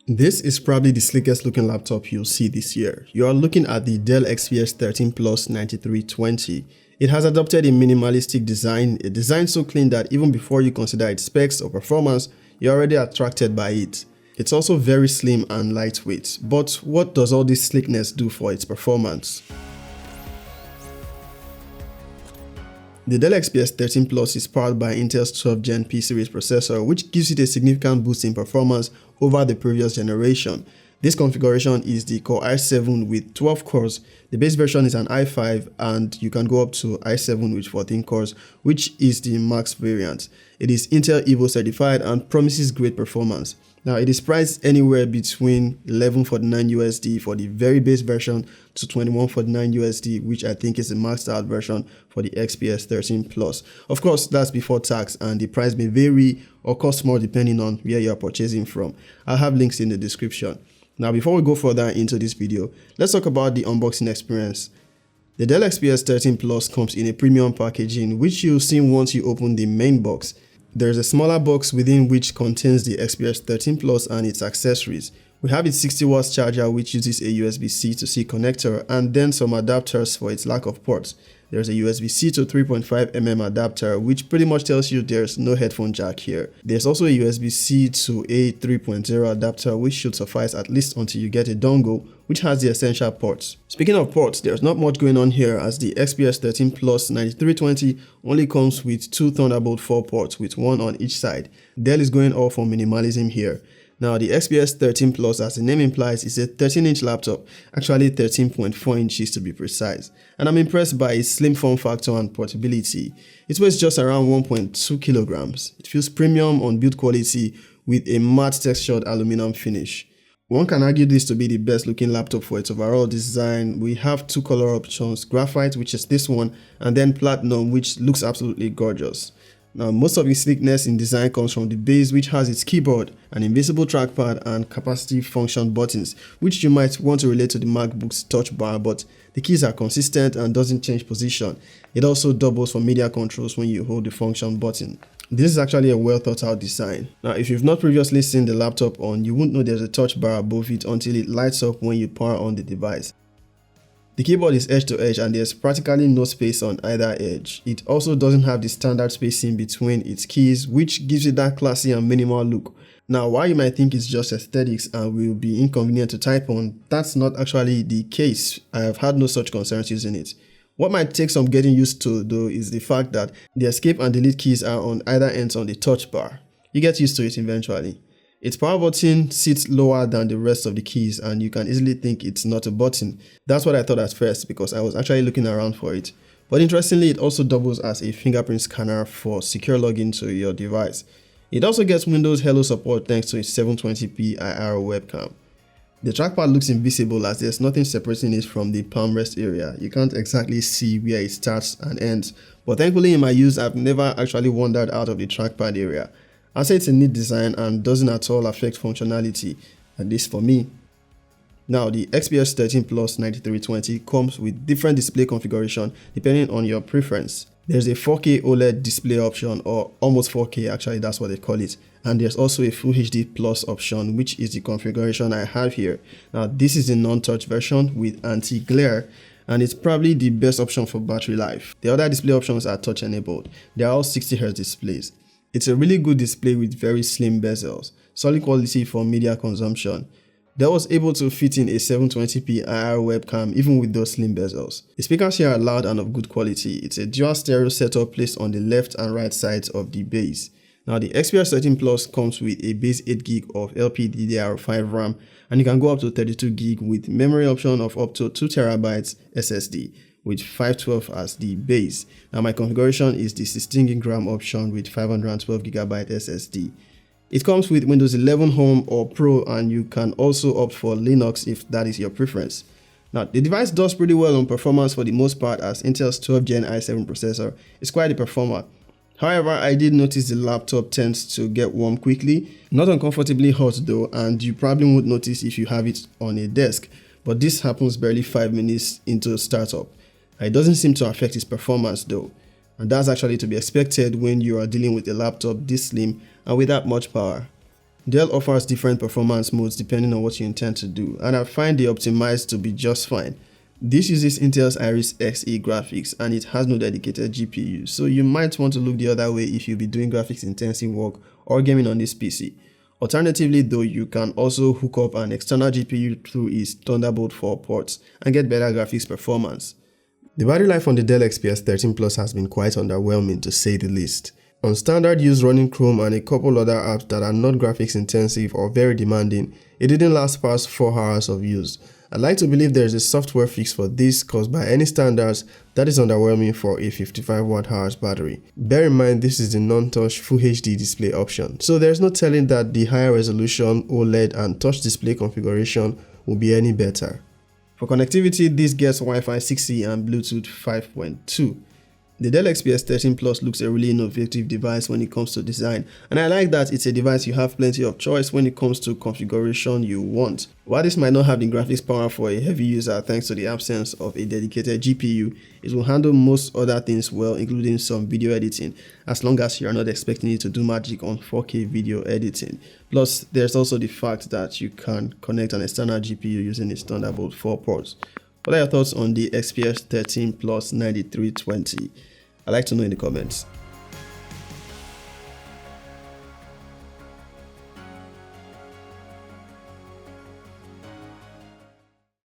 This is probably the sleekest looking laptop you'll see this year. You are looking at the Dell XPS 13 Plus 9320. It has adopted a minimalistic design, a design so clean that even before you consider its specs or performance, you're already attracted by it. It's also very slim and lightweight, but what does all this sleekness do for its performance? The Dell XPS 13 Plus is powered by Intel's 12th Gen P series processor, which gives it a significant boost in performance over the previous generation. This configuration is the Core i7 with 12 cores. The base version is an i5 and you can go up to i7 with 14 cores, which is the max variant. It is Intel Evo certified and promises great performance. Now, it is priced anywhere between $1149 USD for the very base version to $2149 USD, which I think is the maxed out version for the XPS 13 Plus. Of course, that's before tax, and the price may vary or cost more depending on where you are purchasing from. I'll have links in the description. Now, before we go further into this video, let's talk about the unboxing experience. The Dell XPS 13 Plus comes in a premium packaging, which you'll see once you open the main box. There's a smaller box within which contains the XPS 13 Plus and its accessories. We have its 60 watts charger, which uses a USB-C to C connector, and then some adapters for its lack of ports. There's a USB-C to 3.5mm adapter, which pretty much tells you there's no headphone jack here. There's also a USB-C to a 3.0 adapter, which should suffice at least until you get a dongle, which has the essential ports. Speaking of ports, there's not much going on here, as the XPS 13 Plus 9320 only comes with two Thunderbolt 4 ports with one on each side. Dell is going all for minimalism here. Now, the XPS 13 Plus, as the name implies, is a 13-inch laptop, actually 13.4 inches to be precise, and I'm impressed by its slim form factor and portability. It weighs just around 1.2 kilograms. It feels premium on build quality with a matte textured aluminum finish. One can argue this to be the best looking laptop for its overall design. We have two color options, graphite, which is this one, and then platinum, which looks absolutely gorgeous. Now, most of the sleekness in design comes from the base, which has its keyboard, an invisible trackpad, and capacitive function buttons, which you might want to relate to the MacBook's touch bar, but the keys are consistent and doesn't change position. It also doubles for media controls when you hold the function button. This is actually a well thought out design. Now, if you've not previously seen the laptop on, you won't know there's a touch bar above it until it lights up when you power on the device. The keyboard is edge to edge and there's practically no space on either edge. It also doesn't have the standard spacing between its keys, which gives it that classy and minimal look. Now, while you might think it's just aesthetics and will be inconvenient to type on, that's not actually the case. I have had no such concerns using it. What might take some getting used to though is the fact that the escape and delete keys are on either ends on the touch bar. You get used to it eventually. Its power button sits lower than the rest of the keys and you can easily think it's not a button. That's what I thought at first because I was actually looking around for it. But interestingly, it also doubles as a fingerprint scanner for secure login to your device. It also gets Windows Hello support thanks to its 720p IR webcam. The trackpad looks invisible as there's nothing separating it from the palm rest area. You can't exactly see where it starts and ends, but thankfully in my use I've never actually wandered out of the trackpad area. I'd say it's a neat design and doesn't at all affect functionality, at least for me. Now, the XPS 13 Plus 9320 comes with different display configuration depending on your preference. There's a 4K OLED display option, or almost 4K actually, that's what they call it. And there's also a Full HD Plus option, which is the configuration I have here. Now, this is the non-touch version with anti-glare, and it's probably the best option for battery life. The other display options are touch enabled. They are all 60Hz displays. It's a really good display with very slim bezels, solid quality for media consumption. Dell was able to fit in a 720p IR webcam even with those slim bezels. The speakers here are loud and of good quality. It's a dual stereo setup placed on the left and right sides of the base. Now, the XPS 13 Plus comes with a base 8GB of LPDDR5 RAM, and you can go up to 32GB with memory option of up to 2TB SSD. With 512 as the base. Now, my configuration is the 16GB RAM option with 512GB SSD. It comes with Windows 11 Home or Pro, and you can also opt for Linux if that is your preference. Now, the device does pretty well on performance for the most part, as Intel's 12th Gen i7 processor is quite a performer. However, I did notice the laptop tends to get warm quickly, not uncomfortably hot though, and you probably won't notice if you have it on a desk, but this happens barely 5 minutes into startup. It doesn't seem to affect its performance though, and that's actually to be expected when you are dealing with a laptop this slim and with that much power. Dell offers different performance modes depending on what you intend to do, and I find the optimized to be just fine. This uses Intel's Iris Xe graphics and it has no dedicated GPU, so you might want to look the other way if you'll be doing graphics intensive work or gaming on this PC. Alternatively though, you can also hook up an external GPU through its Thunderbolt 4 ports and get better graphics performance. The battery life on the Dell XPS 13 Plus has been quite underwhelming to say the least. On standard use running Chrome and a couple other apps that are not graphics intensive or very demanding, it didn't last past 4 hours of use. I'd like to believe there is a software fix for this, cause by any standards, that is underwhelming for a 55 watt-hours battery. Bear in mind this is the non-touch Full HD display option, so there's no telling that the higher resolution OLED and touch display configuration will be any better. For connectivity, this gets Wi-Fi 6E and Bluetooth 5.2. The Dell XPS 13 Plus looks a really innovative device when it comes to design, and I like that it's a device you have plenty of choice when it comes to configuration you want. While this might not have the graphics power for a heavy user thanks to the absence of a dedicated GPU, it will handle most other things well, including some video editing, as long as you are not expecting it to do magic on 4K video editing. Plus, there's also the fact that you can connect an external GPU using its Thunderbolt 4 ports. What are your thoughts on the XPS 13 Plus 9320? I'd like to know in the comments.